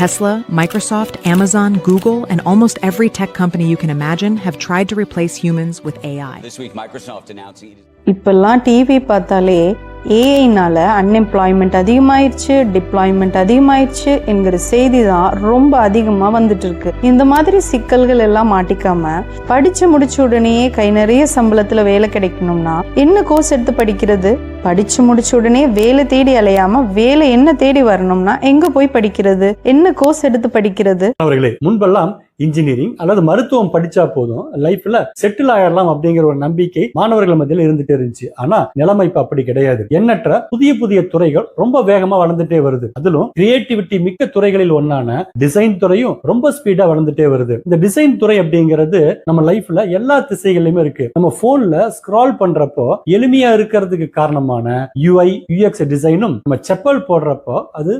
Tesla, Microsoft, Amazon, Google, and almost every tech company you can imagine have tried to replace humans with AI. This week, Microsoft announcing இப்பெல்லாம் TV பார்த்தாலே ஏஐனால unemployment அதிகமாயிருச்சு, deployment அதிகமாயிருச்சு என்கிற செய்தி தான் ரொம்ப அதிகமா வந்துட்டு இருக்கு. இந்த மாதிரி சிக்கல்கள் எல்லாம் மாட்டிக்காம படிச்சு முடிச்ச உடனேயே கை நிறைய சம்பளத்துல வேலை கிடைக்கணும்னா என்ன கோர்ஸ் எடுத்து படிக்கிறது? படிச்சு முடிச்ச உடனே வேலை தேடி அலையாம வேலை என்ன தேடி வரணும்னா எங்க போய் படிக்கிறது? என்ன கோர்ஸ் எடுத்து படிக்கிறது? அவர்களே, முன்பெல்லாம் இன்ஜினியரிங் அல்லது மருத்துவம் படிச்சா போதும் லைஃப்ல செட்டில் ஆயிடலாம் அப்படிங்கிற ஒரு நம்பிக்கை மாணவர்கள் மத்தியில் இருந்துட்டே இருந்துச்சு. ஆனா நிலைமை இப்ப அப்படி கிடையாது. எண்ணற்ற புதிய புதிய துறைகள் ரொம்ப வேகமா வளர்ந்துட்டே வருது. அதிலும் கிரியேட்டிவிட்டி மிக்க துறைகளில் ஒன்னான டிசைன் துறையும் ரொம்ப ஸ்பீடா வளர்ந்துட்டே வருது. இந்த டிசைன் துறை அப்படிங்கிறது நம்ம லைஃப்ல எல்லா திசைகளிலுமே இருக்கு. நம்ம போன்ல ஸ்க்ரால் பண்றப்போ எளிமையா இருக்கிறதுக்கு காரணமான UI UX டிசைனும், நம்ம செப்பல் போடுறப்போ அது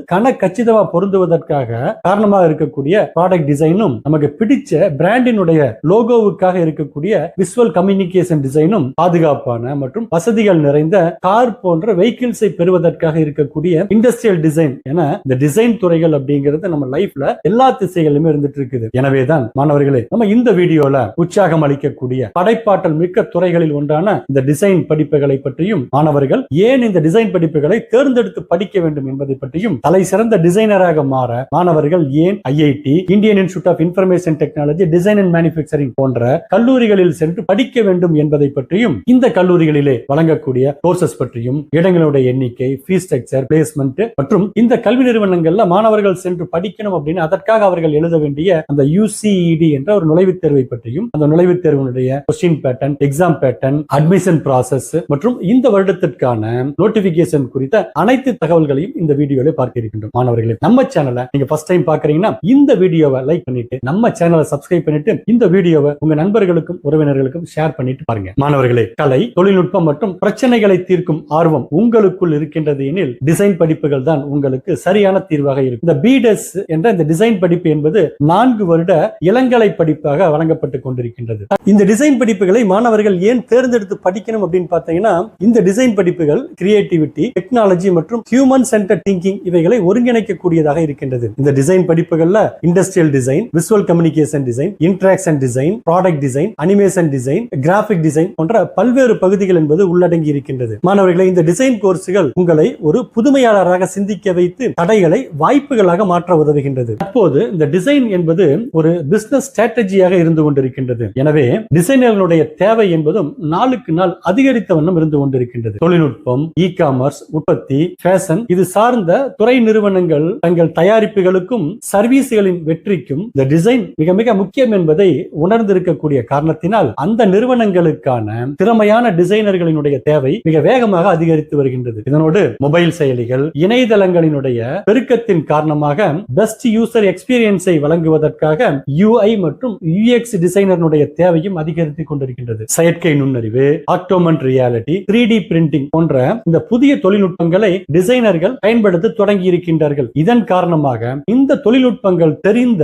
கச்சிதமா பொருந்துவதற்காக காரணமாக இருக்கக்கூடிய ப்ராடக்ட் டிசைனும், நமக்கு பிடிச்ச பிராண்டினுடைய லோகோவுக்காக இருக்கக்கூடிய விஷுவல் கம்யூனிகேஷன் டிசைனும், பாதுகாப்பான மற்றும் வசதிகள் நிறைந்த கார் போன்ற வெஹிக்கிள்ஸை பெறுவதற்காக இருக்கக்கூடிய இண்டஸ்ட்ரியல் டிசைன் என இந்த டிசைன் துறைகள் அப்படிங்கிறது நம்ம லைஃப்ல எல்லா திசைகளிலுமே இருந்துட்டு இருக்குது. எனவேதான் மாணவர்களே, நம்ம இந்த வீடியோல உற்சாகம் அளிக்கக்கூடிய படைப்பாற்றல் மிக்க துறைகளில் ஒன்றான இந்த டிசைன் படிப்புகளை பற்றியும், மாணவர்கள் ஏன் இந்த டிசைன் படிப்புகளை தேர்ந்தெடுத்து படிக்க வேண்டும் என்பதை பற்றியும், தலை சிறந்த டிசைனராக மாற மாணவர்கள் ஏன் IIT, Indian institute of information technology, design and manufacturing போன்ற கல்லூரிகளில் சென்று படிக்க வேண்டும் என்பதை பற்றியும், இந்த கல்லூரிகளிலே வழங்கக்கூடிய கோர்சஸ் பற்றியும், இடங்களுடைய எண்ணிக்கை, ஃபீஸ் ஸ்ட்ரக்சர், பிளேஸ்மெண்ட் மற்றும் இந்த கல்வி நிறுவனங்கள்ல மாணவர்கள் சென்று படிக்கணும் அப்படின்னு அதற்காக அவர்கள் எழுத வேண்டிய அந்த UCED என்ற ஒரு நுழைவுத் தேர்வை பற்றியும், அந்த நுழைவுத் தேர்வினுடைய question pattern, exam pattern, admission process மற்றும் இந்த வருடத்திற்கான நோட்டிபிகேஷன் குறித்த அனைத்து தகவல்களையும் இந்த வீடியோல பார்க்க இருக்கின்றோம். மாணவர்களே, நம்ம சேனலை நீங்க ஃபர்ஸ்ட் டைம் பாக்குறீங்கன்னா இந்த வீடியோவை லைக் பண்ணிட்டு, நம்ம சேனலை சப்ஸ்கிரைப் பண்ணிட்டு, இந்த வீடியோவை உங்க நண்பர்களுக்கும் உறவினர்களுக்கும் ஷேர் பண்ணிட்டு பாருங்க. மாணவர்களே, கலை, தொழில்நுட்பம் மற்றும் பிரச்சனைகளை தீர்க்கும் ஆர்வம் உங்களுக்குள் இருக்கின்றது எனில் டிசைன் படிப்புகள் தான் உங்களுக்கு சரியான தீர்வாக இருக்கும். இந்த BDES என்ற இந்த டிசைன் படிப்பு என்பது 4 வருட இளங்கலை படிப்பாக வழங்கப்பட்டு கொண்டிருக்கின்றது. இந்த டிசைன் படிப்புகளை மாணவர்கள் ஏன் தேர்ந்தெடுத்து படிக்கணும் அப்படின்னு பார்த்தீங்கன்னா, இந்த டிசைன் படிப்புகள் கிரியேட்டிவிட்டி, டெக்னாலஜி மற்றும் ஹியூமன் சென்டர்ட் திங்கிங் இவைகளை ஒருங்கிணைக்கக்கூடியதாக இருக்கின்றது. இந்த டிசைன் படிப்புகள்ல industrial design, visual communication design, interaction design, product design, animation design, graphic design போன்ற பல்வேறு பகுதிகள் என்பது உள்ளடங்கி இருக்கின்றது. மாணவர்களை, இந்த டிசைன் கோர்ஸ்கள் உங்களை ஒரு புதுமையாளராக சிந்திக்க வைத்து தடைகளை வாய்ப்புகளாக மாற்ற உதவுகின்றது. அப்போது இந்த டிசைன் என்பது ஒரு பிசினஸ் ஸ்ட்ராட்டஜியாக இருந்து கொண்டிருக்கின்றது. எனவே டிசைனர்களுடைய தேவை என்பதும் நாளுக்கு நாள் அதிகரித்த வண்ணம் இருந்து கொண்டிருக்கின்றது. தொழில்நுட்பம், இ-காமர்ஸ், உற்பத்தி, ஃபேஷன் இது சார்ந்த துறை நிறுவனங்கள் தங்கள் தயாரிப்புகளுக்கும் சர்வீஸ்களின் வெற்றிக்கும் இந்த டிசைன் மிக மிக முக்கியம் என்பதை உணர்ந்திருக்கக்கூடிய காரணத்தினால் அந்த நிறுவனங்களுக்கான திறமையான டிசைனர்களினுடைய தேவை மிக வேகமாக அதிகரித்து வருகின்றது. இதனோடு மொபைல் செயலிகள், இணையதளங்களினுடைய பெருக்கத்தின் காரணமாக பெஸ்ட் யூசர் எக்ஸ்பீரியன்ஸை வழங்குவதற்காக UI மற்றும் UX டிசைனருடைய தேவையும் அதிகரித்துக் கொண்டிருக்கின்றது. செயற்கை நுண்ணறிவு, ஆக்டோமெண்ட் ரியாலிட்டி, 3D பிரிண்டிங் போன்ற இந்த புதிய தொழில்நுட்பங்களை டிசைனர்கள் பயன்படுத்த தொடங்கி இருக்கின்றார்கள். இதன் காரணமாக இந்த தொழில்நுட்பங்கள் தெரிந்த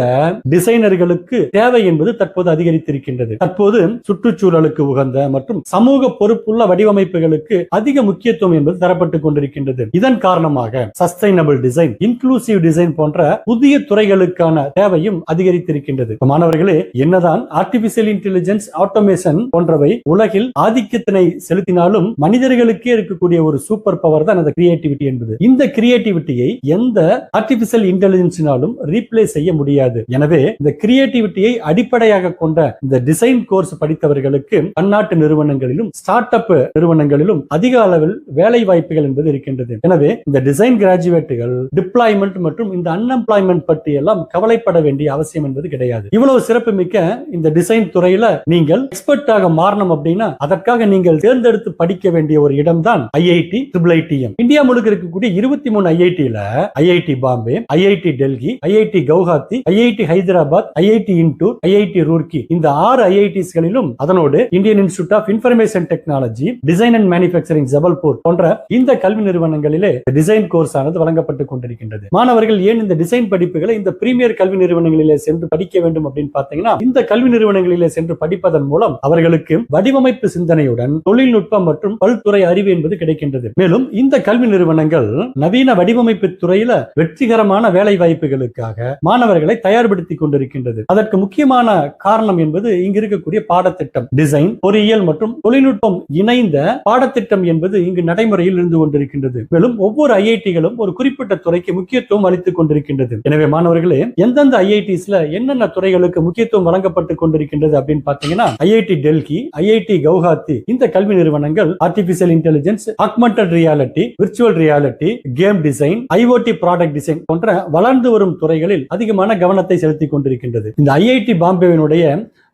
டிசைனர்களுக்கு தேவை என்பது தற்போது அதிகரித்திருக்கின்றது. தற்போது சுற்றுச்சூழலுக்கு உகந்த மற்றும் சமூக பொறுப்புள்ள வடிவமைப்புகளுக்கு அதிக முக்கியத்துவம் என்பது தரப்பட்டுக் கொண்டிருக்கின்றது. இதன் காரணமாக சஸ்டைனபிள் டிசைன், இன்க்ளூசிவ் டிசைன் போன்ற புதிய துறைகளுக்கான தேவையும் அதிகரித்திருக்கின்றது. மாணவர்களே, என்னதான் ஆர்டிபிஷியல் இன்டெலிஜென்ஸ், ஆட்டோமேஷன் போன்றவை உலகில் ஆதிக்கத்தினை செலுத்தினாலும் மனிதர்களுக்கே இருக்கக்கூடிய ஒரு சூப்பர் பவர் தான் அந்த கிரியேட்டிவிட்டி என்பது. இந்த கிரியேட்டிவிட்டியை எந்த ஆர்டிபிஷியல் இன்டெலிஜென்ஸினாலும் ரீப்ளேஸ் செய்ய முடியாது. எனவே இந்த கிரியேட்டிவிட்டியை அடிப்படையாக கொண்ட இந்த டிசைன் கோர்ஸ் படித்தவர்களுக்கு பன்னாட்டு நிறுவனங்களிலும் ஸ்டார்ட் அப் நிறுவனங்களிலும் அதிக அளவில் வேலை வாய்ப்புகள் என்பது இருக்கின்றது. எனவே இந்த டிசைன் கிராஜுவேட்டுகள் டிப்ளாய்மெண்ட் மற்றும் இந்த அன்எம்ப்ளாய்மெண்ட் பற்றி எல்லாம் கவலைப்பட வேண்டிய அவசியம் என்பது கிடையாது. இவ்வளவு சிறப்பு மிக்க இந்த டிசைன் துறையில நீங்கள் எக்ஸ்பர்ட்டாக மாறணும் அப்படின்னா அதற்காக நீங்கள் தேர்ந்தெடுத்து படிக்க வேண்டிய ஒரு இடம் தான் IIT IITM. இந்தியா முழுக்க இருக்கக்கூடிய 23 IITல IIT Bombay, IIT Delhi, IIT Guwahati, IIT Hyderabad, IIT Indur, IIT Roorkee இந்த 6 IITஸ்களிலும் அதனோடு Indian institute of information technology, design and manufacturing Jabalpur போன்ற இந்த கல்வி நிறுவனங்களிலே டிசைன் கோர்ஸ் ஆனது வழங்கப்பட்டுக் கொண்டிருக்கின்றது. மாணவர்கள் ஏன் இந்த டிசைன் படிப்புகளை இந்த பிரீமியர் கல்வி நிறுவனங்களிலே சென்று படிக்க வேண்டும் அப்படின்னு பார்த்தீங்கன்னா, இந்த கல்வி நிறுவனங்களிலே சென்று படிப்பதன் மூலம் அவர்களுக்கு வடிவமைப்பு சிந்தனையுடன் தொழில்நுட்பம் மற்றும் பல்துறை அறிவு என்பது கிடைக்கின்றது. மேலும் இந்த கல்வி நிறுவனங்கள் நவீன வடிவமைப்பு துறையில வெற்றிகரமான வேலை வாய்ப்புகளுக்காக மாணவர்களை தயார்படுத்திக் கொண்டிருக்கின்றது. அதற்கு முக்கியமான காரணம் என்பது இங்கு இருக்கக்கூடிய பாடத்திட்டம், டிசைன், பொறியியல் மற்றும் தொழில்நுட்பம் இணைந்த பாடத்திட்டம் என்பது இங்கு நடைமுறையில் இருந்து கொண்டிருக்கின்றது. மேலும் ஒவ்வொரு ஐஐடிகளும் ஒரு குறிப்பிட்ட துறைக்கு முக்கியத்துவம் அளித்துக் கொண்டிருக்கின்றது. எனவே மாணவர்களே, எந்தெந்த ஐஐடிஸ்ல என்னென்ன துறைகளுக்கு முக்கியத்துவம் வழங்கப்பட்டுக் கொண்டிருக்கின்றது அப்படின்னு பாத்தீங்கன்னா, ஐஐடி டெல்லி, ஐஐடி கவுஹாத்தி இந்த கல்வி நிறுவனங்கள் artificial intelligence, augmented reality, virtual reality, game design, IoT product design போன்ற வளர்ந்து வரும் துறைகளில் அதிகமான கவனத்தை செலுத்திக் கொண்டிருக்கின்றது. இந்த ஐஐடி பாம்பேவினுடைய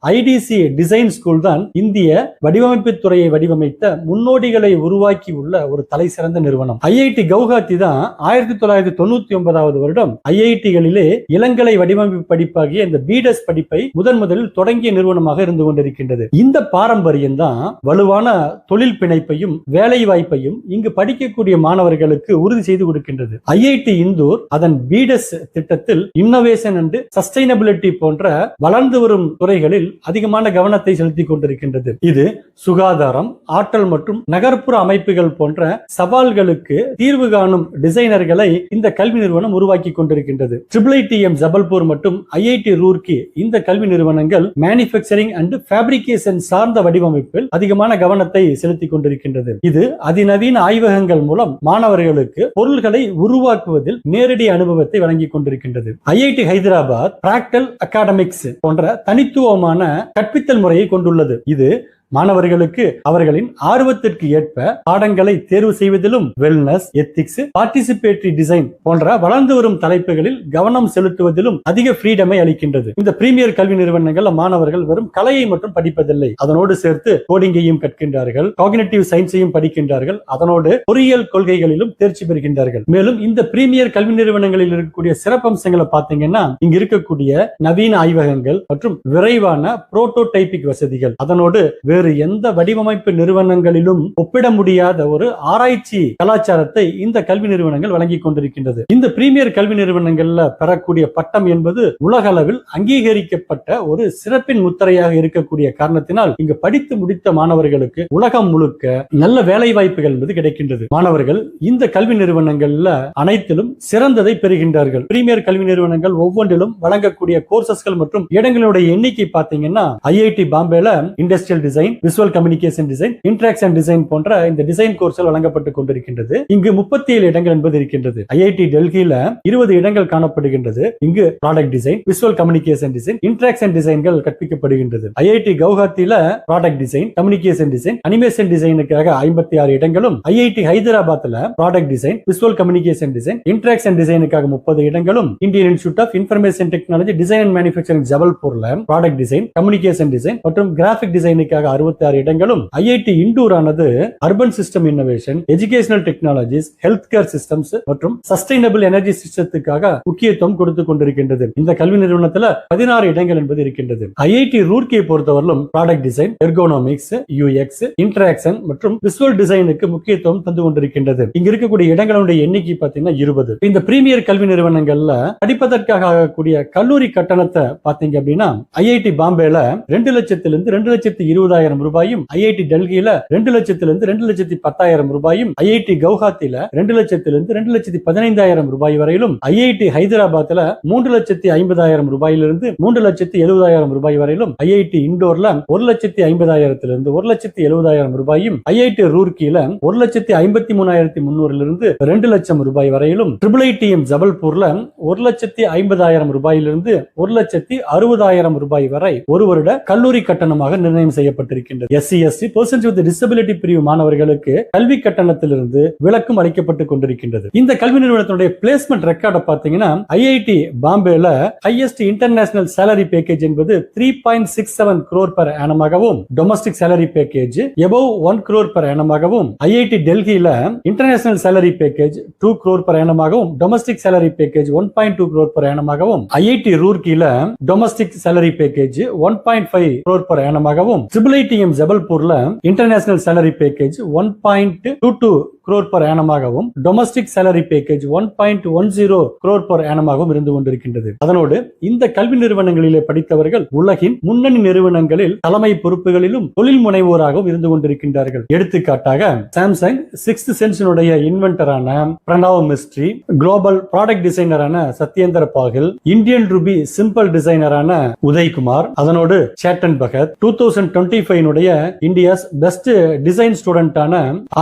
ஐடிசி டிசைன் ஸ்கூல் தான் இந்திய வடிவமைப்பு துறையை வடிவமைத்த முன்னோடிகளை உருவாக்கி உள்ள ஒரு தலை சிறந்த நிறுவனம். ஐஐடி கவுஹாத்தி தான் 1999 வருடம் ஐஐடிகளிலே இளங்கலை வடிவமைப்பு படிப்பாகிய இந்த பிடெஸ் படிப்பை முதலில் தொடங்கிய நிறுவனமாக இருந்து கொண்டிருக்கின்றது. இந்த பாரம்பரியம் தான் வலுவான தொழில் பிணைப்பையும் வேலை வாய்ப்பையும் இங்கு படிக்கக்கூடிய மாணவர்களுக்கு உறுதி செய்து கொடுக்கின்றது. ஐஐடி இந்தூர் அதன் பிடெஸ் திட்டத்தில் இன்னோவேஷன் அண்ட் சஸ்டைனபிலிட்டி போன்ற வளர்ந்து வரும் துறைகளில் அதிகமான கவனத்தை செலுத்திக் கொண்டிருக்கின்றது. இது சுகாதாரம், ஆற்றல் மற்றும் நகர்ப்புற அமைப்புகள் போன்ற சவால்களுக்கு தீர்வு காணும் டிசைனர்களை இந்த கல்வி நிறுவனம் உருவாக்கி கொண்டிருக்கின்றது. IIITM ஜபல்பூர் மற்றும் ஐஐடி ரூர்க்கி இந்த கல்வி நிறுவனங்கள் மேனுஃபேக்சரிங் அண்ட் ஃபேப்ரிகேஷன் சார்ந்த வடிவமைப்பில் அதிகமான கவனத்தை செலுத்திக் கொண்டிருக்கின்றது. இது அதிநவீன ஆய்வகங்கள் மூலம் மாணவர்களுக்கு பொருள்களை உருவாக்குவதில் நேரடி அனுபவத்தை வழங்கிக் கொண்டிருக்கின்றது. ஐஐடி ஹைதராபாத் பிராக்டல் அகாடமிக்ஸ் போன்ற தனித்துவமான கற்பித்தல் முறையை கொண்டுள்ளது. இது மாணவர்களுக்கு அவர்களின் ஆர்வத்திற்கு ஏற்ப பாடங்களை தேர்வு செய்வதிலும் வெல்னஸ், எத்திக்ஸ், பார்ட்டிசிபேட்டரி டிசைன் போன்ற வளர்ந்து வரும் தலைப்புகளில் கவனம் செலுத்துவதிலும் அதிக ஃப்ரீடமை அளிக்கின்றது. இந்த பிரீமியர் கல்வி நிறுவனங்கள் மாணவர்கள் வெறும் கலையை மட்டும் படிப்பதில்லை, அதனோடு சேர்த்து கோடிங்கையும் கற்கின்றார்கள், காக்னிட்டிவ் சயின்ஸையும் படிக்கின்றார்கள், அதனோடு பொறியியல் கொள்கைகளிலும் தேர்ச்சி பெறுகின்றார்கள். மேலும் இந்த பிரீமியர் கல்வி நிறுவனங்களில் இருக்கக்கூடிய சிறப்பம்சங்களை பார்த்தீங்கன்னா, இங்கு இருக்கக்கூடிய நவீன ஆய்வகங்கள் மற்றும் விரைவான புரோட்டோடைபிக் வசதிகள், அதனோடு வேறு எந்த வடிவமைப்பு நிறுவனங்களிலும் ஒப்பிட முடியாத ஒரு ஆராய்ச்சி கலாச்சாரத்தை இந்த கல்வி நிறுவனங்கள் வழங்கிக் கொண்டிருக்கின்றது. இந்த பிரீமியர் கல்வி நிறுவனங்கள்ல பெறக்கூடிய பட்டம் என்பது உலக அளவில் அங்கீகரிக்கப்பட்ட ஒரு சிறப்பின் முத்திரையாக இருக்கக்கூடிய காரணத்தினால் இங்கு படித்து முடித்த மாணவர்களுக்கு உலகம் முழுக்க நல்ல வேலை வாய்ப்புகள் என்பது கிடைக்கின்றது. மாணவர்கள் இந்த கல்வி நிறுவனங்கள்ல அனைத்திலும் சிறந்ததை பெறுகின்றார்கள். பிரீமியர் கல்வி நிறுவனங்கள் ஒவ்வொன்றிலும் வழங்கக்கூடிய கோர்சஸ்கள் மற்றும் இடங்களுடைய எண்ணிக்கை பார்த்தீங்கன்னா, ஐஐடி பாம்பேல industrial design, visual communication design, interaction design போன்ற இந்த டிசைன் கோர்ஸ்கள் வழங்கப்பட்டுக் கொண்டிருக்கின்றது. இங்கு 37 இடங்கள் என்பது இருக்கின்றது. ஐஐடி டெல்லியில 20 இடங்கள் காணப்படுகின்றது. இங்கு product design, visual communication design, interaction டிசைன்கள் கற்பிக்கப்படுகின்றது. ஐஐடி கவுஹாத்தில product design, communication design, animation டிசைனுக்காக 56 இடங்களும், ஐஐடி ஹைதராபாத்ல product design, visual communication design, interaction டிசைனுக்காக 30 இடங்களும், Indian institute of information technology design and Manufacturing ஜபல்பூர்ல ப்ராடக்ட் டிசைன், கம்யூனிகேஷன் டிசைன் மற்றும் கிராபிக் டிசைனுக்காக 66 இடங்களும், ஐஐடி இண்டூர் ஆனது urban system innovation, educational technologies, health care systems மற்றும் சஸ்டைனபிள் எனர்ஜி சிஸ்டத்துக்காக முக்கியத்துவம் கொடுத்துக் கொண்டிருக்கின்றது. இந்த கல்வி நிறுவனத்தில் 16 இடங்கள் என்பது இருக்கின்றது. ஐஐடி ரூர்க்கியை பொறுத்தவரையிலும் product design, ergonomics, UX, interaction மற்றும் விசுவல் டிசைனுக்கு முக்கியத்துவம் தந்து கொண்டிருக்கின்றது. இங்க இருக்கக்கூடிய இடங்களுடைய எண்ணிக்கை பார்த்தீங்கன்னா 20. இந்த பிரீமியர் கல்வி நிறுவனங்கள்ல படிப்பதற்காக ஆகக்கூடிய கல்லூரி கட்டணத்தை பார்த்தீங்க அப்படின்னா, ஐஐடி பாம்பேல 2 லட்சத்திலிருந்து 2,20,000 ரூபாயும், ஐஐடி டெல்லியில 2 லட்சத்திலிருந்து 2,10,000 ரூபாயும், ஐஐடி கவுஹாத்தில 2 லட்சத்திலிருந்து 2,15,000 ரூபாய் வரையிலும், ஐஐடி ஹைதராபாத்ல 3,50,000 ரூபாயிலிருந்து 3,70,000 ரூபாய் வரையிலும், ஐஐடி இண்டோர்ல 1,50,000 1,70,000 ரூபாயும், ஐஐடி ரூர்க்கியில 1,53,300 2 லட்சம் ரூபாய் வரையிலும், IIITM ஜபல்பூர்ல 1,50,000 ரூபாயிலிருந்து 1,60,000 ரூபாய் வரை ஒரு வருட கல்லூரி கட்டணமாக நிர்ணயம் செய்யப்பட்டிருக்கின்றது. SC/ST பர்சன்ஸ் வித் டிசபிலிட்டி பிரிவு மாணவர்களுக்கு கல்வி கட்டணத்திலிருந்து விலக்கும் அளிக்கப்பட்டுக் கொண்டிருக்கின்றது. இந்த கல்வி நிறுவனத்தினுடைய பிளேஸ்மெண்ட் ரெக்கார்டை பார்த்தீங்கன்னா, ஐஐடி பாம்பேல ஹையஸ்ட் இன்டர்நேஷனல் சேலரி பேக்கேஜ் என்பது 3.67 crore per annum ஆகவும், domestic salary package above 1 crore per annum ஆகவும், ஐஐடி டெல்லியில international salary package 2 crore per annum ஆகவும், domestic salary package 1.2 crore per annum ஆகவும், ஐஐடி ரூர்க்கியில domestic salary package 1.5 crore per annum ஆகவும், IIITM ஜபல்பூர்ல international salary package 1.22 crore per annum-ஆகவும் domestic salary package 1.10 crore per annum-ஆகவும் இருந்து கொண்டிருக்கின்றது. அதனோடு இந்த கல்வி நிறுவனங்களிலே படித்தவர்கள் உலகின் முன்னணி நிறுவனங்களில் தலைமை பொறுப்புகளிலும் தொழில் முனைவோராகவும் இருந்து கொண்டிருக்கின்றார்கள். எடுத்துக்காட்டாக சாம்சங் 6th சென்ஸினுடைய இன்வென்டரான பிரணவ் மிஸ்ட்ரி, குளோபல் ப்ராடக்ட் டிசைனரான Satyendra Bagil, Indian rupee symbol டிசைனரான உதய்குமார், அதனோடு Chetan Bhagat, 2025 India's best design ஸ்டூடெண்டான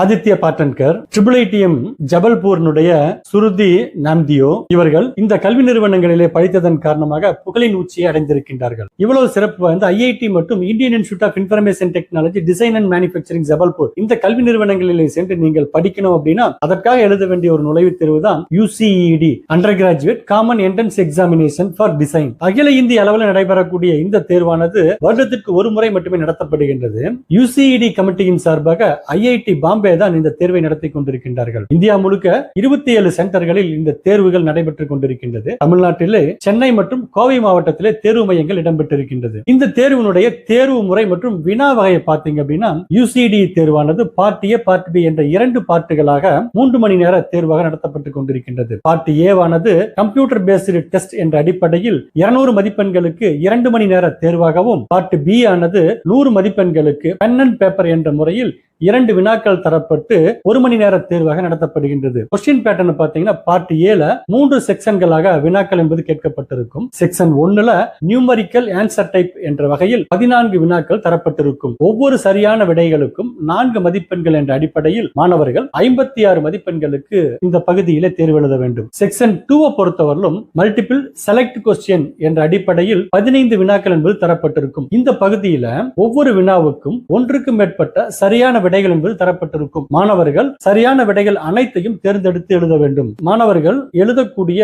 ஆதித்ய பாட்டன்கர், IIITM ஜபல்பூர்னுடைய சுருதி நாம்தியோ, இவர்கள் இந்த கல்வி நிறுவனங்களிலே படித்ததன் காரணமாக புகழின் உச்சியை அடைந்திருக்கின்றார்கள். இவ்வளவு சிறப்பு வாய்ந்த ஐஐடி மற்றும் Indian institute of information technology design and manufacturing Jabalpur இந்த கல்வி நிறுவனங்களிலே சென்று நீங்கள் படிக்கணும் அப்படின்னா அதற்காக எழுத வேண்டிய ஒரு நுழைவுத் தேர்வு தான் UCED under graduate common entrance examination for design. அகில இந்திய அளவில் நடைபெறக்கூடிய இந்த தேர்வானது வருடத்திற்கு ஒரு முறை மட்டுமே நடத்தப்படுகின்றது. UCED கமிட்டியின் சார்பாக ஐஐடி பாம்பே தான் இந்த தேர்வை நடத்தி கொண்டிருக்கின்றார்கள். இந்தியா முழுக்க 27 சென்டர்களில் இந்த தேர்வுகள் நடைபெற்றுக் கொண்டிருக்கின்றது. தமிழ்நாட்டிலே சென்னை மற்றும் கோவை மாவட்டத்திலே தேர்வு மையங்கள் இடம்பெற்றிருக்கின்றது. இந்த தேர்வினுடைய தேர்வு முறை மற்றும் வினா வகையை பார்த்தீங்க அப்படின்னா UCED தேர்வானது பார்ட் ஏ பார்ட் பி என்ற 2 பார்ட்டுகளாக 3 மணி நேர தேர்வாக நடத்தப்பட்டுக் கொண்டிருக்கின்றது. பார்ட் ஏ வானது கம்ப்யூட்டர் பேஸ்டு டெஸ்ட் என்ற அடிப்படையில் 200 மதிப்பெண்களுக்கு 2 மணி நேர தேர்வாகவும், பார்ட் பி ஆனது 100 மதிப்பெண்களுக்கு பென் அண்ட் பேப்பர் என்ற முறையில் 2 வினாக்கள் தரப்பட்டு 1 மணி நேர தேர்வாக நடத்தப்படுகின்றது. கொஸ்டின் பேட்டர்ன் பாத்தீங்கன்னா பார்ட் ஏல 3 செக்ஷன்களாக வினாக்கள் என்பது கேட்கப்பட்டிருக்கும். செக்ஷன் 1ல நியூமரிக்கல் ஆன்சர் டைப் என்ற வகையில் 14 வினாக்கள் தரப்பட்டிருக்கும். ஒவ்வொரு சரியான விடைகளுக்கும் 4 மதிப்பெண்கள் என்ற அடிப்படையில் மாணவர்கள் 56 மதிப்பெண்களுக்கு இந்த பகுதியிலே தேர்வு எழுத வேண்டும். செக்ஷன் 2 பொறுத்தவரையிலும் மல்டிபிள் செலக்ட் கொஸ்டின் என்ற அடிப்படையில் 15 வினாக்கள் என்பது தரப்பட்டிருக்கும். இந்த பகுதியில ஒவ்வொரு வினாவுக்கும் ஒன்றுக்கு மேற்பட்ட சரியான விடைகள் என்பது தரப்பட்டிருக்கும். மாணவர்கள் சரியான விடைகள் அனைத்தையும் தேர்ந்தெடுத்து எழுத வேண்டும். மாணவர்கள் எழுதக்கூடிய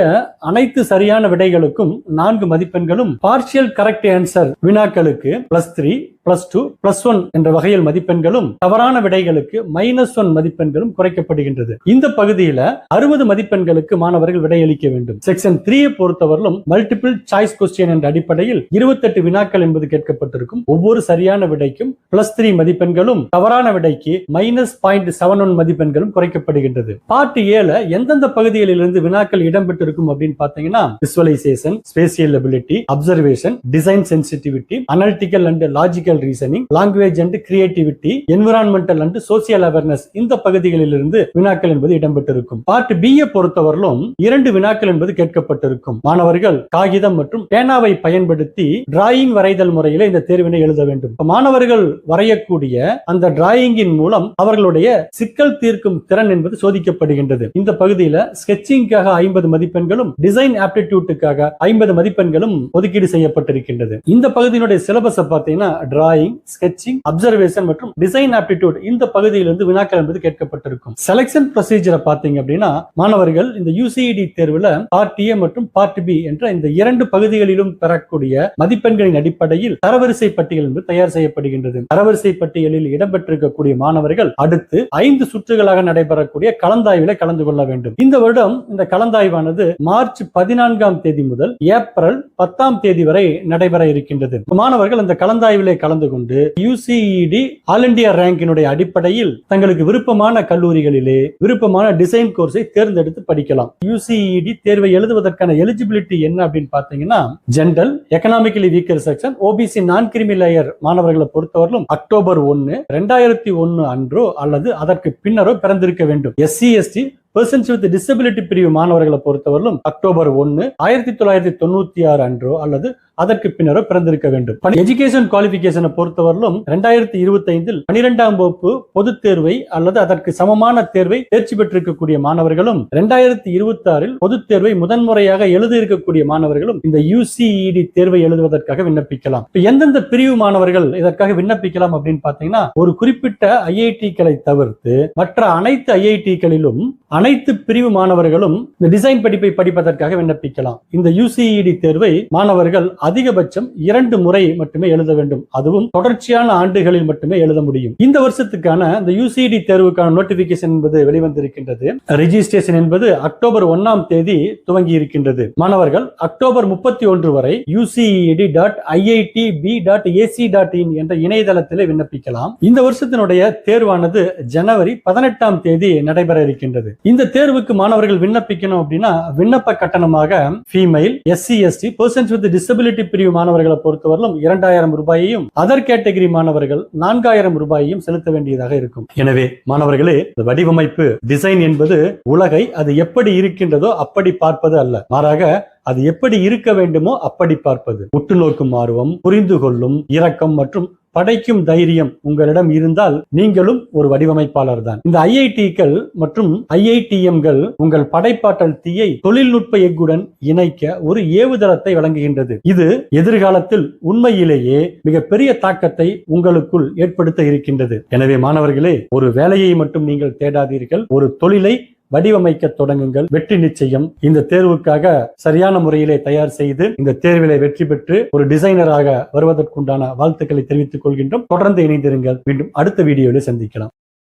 அனைத்து சரியான விடைகளுக்கும் 4 மதிப்பெண்களும், பார்ஷியல் கரெக்ட் ஆன்சர் வினாக்களுக்கு +3 +2 +1 என்ற வகையில் மதிப்பெண்களும், தவறான விடைகளுக்கு -1 மதிப்பெண்களும் குறைக்கப்படுகின்றது. இந்த பகுதியில 60 மதிப்பெண்களுக்கு மாணவர்கள் விடையளிக்க வேண்டும். செக்ஷன் 3 பொறுத்தவரையிலும் மல்டிபிள் சாய்ஸ் கொஸ்டின் என்ற அடிப்படையில் 28 வினாக்கள் என்பது கேட்கப்பட்டிருக்கும். ஒவ்வொரு சரியான விடைக்கும் +3 மதிப்பெண்களும், தவறான விடைக்கு -0.71 மதிப்பெண்களும் குறைக்கப்படுகின்றது. பார்ட் ஏல எந்தெந்த பகுதிகளிலிருந்து வினாக்கள் இடம்பெற்றிருக்கும் அப்படின்னு பாத்தீங்கன்னா visualisation, spatial ability, observation, design sensitivity, analytical and logical reasoning, language and creativity, environmental and social awareness இந்த பகுதிகளிலிருந்து வினாக்கள் என்பது இடம்பெற்றிருக்கும். பார்ட் பி பொறுத்தவரையிலும் 2 வினாக்கள் என்பது கேட்கப்பட்டிருக்கும். மாணவர்கள் காகிதம் மற்றும் பேனாவை பயன்படுத்தி டிராயிங் வரைதல் முறையில இந்த தேர்வினை எழுத வேண்டும். மாணவர்கள் வரையக்கூடிய அந்த டிராயிங்கின் மூலம் அவர்களுடைய சிக்கல் தீர்க்கும் திறன் என்பது சோதிக்கப்படுகின்றது. இந்த பகுதியில ஸ்கெட்சிங்காக 50 மதிப்பெண்களும், டிசைன் ஆப்டிடியூட்டுக்காக 50 மதிப்பெண்களும் ஒதுக்கீடு செய்யப்பட்டிருக்கின்றது. இந்த பகுதியினுடைய சிலபஸ் பார்த்தீங்கன்னா டிராயிங், ஸ்கெட்சிங், அப்சர்வேஷன் மற்றும் டிசைன் ஆப்டிடியூட் இந்த பகுதியிலிருந்து வினாக்கள் என்பது கேட்கப்பட்டிருக்கும். செலக்ஷன் ப்ரொசீஜரை பார்த்தீங்க அப்படின்னா மாணவர்கள் இந்த UCED தேர்வுல பார்ட் ஏ மற்றும் பார்ட் பி என்ற இந்த 2 பகுதிகளிலும் பெறக்கூடிய மதிப்பெண்களின் அடிப்படையில் தரவரிசை பட்டியல் என்பது தயார் செய்யப்படுகின்றது. தரவரிசை பட்டியலில் இடம்பெற்றிருக்கக்கூடிய மாணவர்கள் அடுத்து 5 சுற்றுகளாக நடைபெறக்கூடிய கலந்தாய்வில கலந்து கொள்ள வேண்டும். இந்த வருடம் இந்த கலந்தாய்வானது மார்ச் 14ஆம் தேதி முதல் ஏப்ரல் 10ஆம் தேதி வரை நடைபெற இருக்கின்றது. மாணவர்கள் இந்த கலந்தாய்விலே கலந்து கொண்டு UCED ஆல் இந்தியா ரேங்கினுடைய அடிப்படையில் தங்களுக்கு விருப்பமான கல்லூரிகளிலே விருப்பமான டிசைன் கோர்ஸை தேர்ந்தெடுத்து படிக்கலாம். UCED தேர்வை எழுதுவதற்கான எலிஜிபிலிட்டி என்ன அப்படின்னு பாத்தீங்கன்னா general, economically weaker section, OBC நான் கிரிமி லேயர் மாணவர்களை பொறுத்தவரையிலும் அக்டோபர் 1, 2001 அன்றோ அல்லது அதற்கு பின்னரோ பிறந்திருக்க வேண்டும். SC ST persons with disability பிரிவு மாணவர்களை பொறுத்தவரையிலும் அக்டோபர் 1, 1996 அன்றோ அல்லது அதற்கு பின்னரோ பிறந்திருக்க வேண்டும். எஜுகேஷன் குவாலிபிகேஷனை பொறுத்தவரையிலும் 2025 12ஆம் வகுப்பு பொதுத் தேர்வை அல்லது அதற்கு சமமான தேர்வை தேர்ச்சி பெற்றிருக்கக்கூடிய மாணவர்களும் 2026 பொதுத் தேர்வை முதன்முறையாக எழுத இருக்கக்கூடிய மாணவர்களும் இந்த UCED தேர்வை எழுதுவதற்காக விண்ணப்பிக்கலாம். எந்தெந்த பிரிவு மாணவர்கள் இதற்காக விண்ணப்பிக்கலாம் அப்படின்னு பாத்தீங்கன்னா ஒரு குறிப்பிட்ட IIT-களை தவிர்த்து மற்ற அனைத்து IIT-களிலும் அனைத்து பிரிவு மாணவர்களும் இந்த டிசைன் படிப்பை படிப்பதற்காக விண்ணப்பிக்கலாம். இந்த UCED தேர்வை மாணவர்கள் அதிகபட்சம் 2 முறை மட்டுமே எழுத வேண்டும். அதுவும் தொடர்ச்சியான ஆண்டுகளில் மட்டுமே எழுத முடியும். இந்த வருஷத்துக்கான இந்த UCED தேர்வுக்கான நோட்டிபிகேஷன் என்பது வெளிவந்திருக்கின்றது. ரெஜிஸ்ட்ரேஷன் என்பது அக்டோபர் 1ஆம் தேதி துவங்கி இருக்கின்றது. மாணவர்கள் அக்டோபர் 31 வரை uced.iitb.ac.in என்ற இணையதளத்திலே விண்ணப்பிக்கலாம். இந்த வருஷத்தினுடைய தேர்வானது ஜனவரி 18ஆம் தேதி நடைபெற இருக்கின்றது. இந்த தேர்வுக்கு மாணவர்கள் விண்ணப்பிக்கணும் அப்படின்னா விண்ணப்ப கட்டணமாக female, SC, ST, persons with disability பிரிவு மாணவர்களை பொறுத்தவரையிலும் 2000 ரூபாயையும், அதர் கேட்டகரி மாணவர்கள் 4000 ரூபாயையும் செலுத்த வேண்டியதாக இருக்கும். எனவே மாணவர்களே, இந்த வடிவமைப்பு டிசைன் என்பது உலகை அது எப்படி இருக்கின்றதோ அப்படி பார்ப்பது அல்ல, மாறாக அது எப்படி இருக்க வேண்டுமோ அப்படி பார்ப்பது. உற்று நோக்கும் ஆர்வம், புரிந்து கொள்ளும் இரக்கம் மற்றும் படைக்கும் தைரியம் உங்களிடம் இருந்தால் நீங்களும் ஒரு வடிவமைப்பாளர் தான். இந்த IIT-கள் மற்றும் IITM-கள் உங்கள் படைப்பாற்றல் தீயை தொழில்நுட்ப எஃகுடன் இணைக்க ஒரு ஏவுதளத்தை வழங்குகின்றது. இது எதிர்காலத்தில் உண்மையிலேயே மிகப்பெரிய தாக்கத்தை உங்களுக்குள் ஏற்படுத்த இருக்கின்றது. எனவே மாணவர்களே, ஒரு வேலையை மட்டும் நீங்கள் தேடாதீர்கள், ஒரு தொழிலை வடிவமைக்க தொடங்குங்கள். வெற்றி நிச்சயம். இந்த தேர்வுக்காக சரியான முறையிலே தயார் செய்து இந்த தேர்விலே வெற்றி பெற்று ஒரு டிசைனராக வருவதற்குண்டான வாழ்த்துக்களை தெரிவித்துக் கொள்கின்றோம். தொடர்ந்து இணைந்திருங்கள். மீண்டும் அடுத்த வீடியோவில் சந்திக்கலாம்.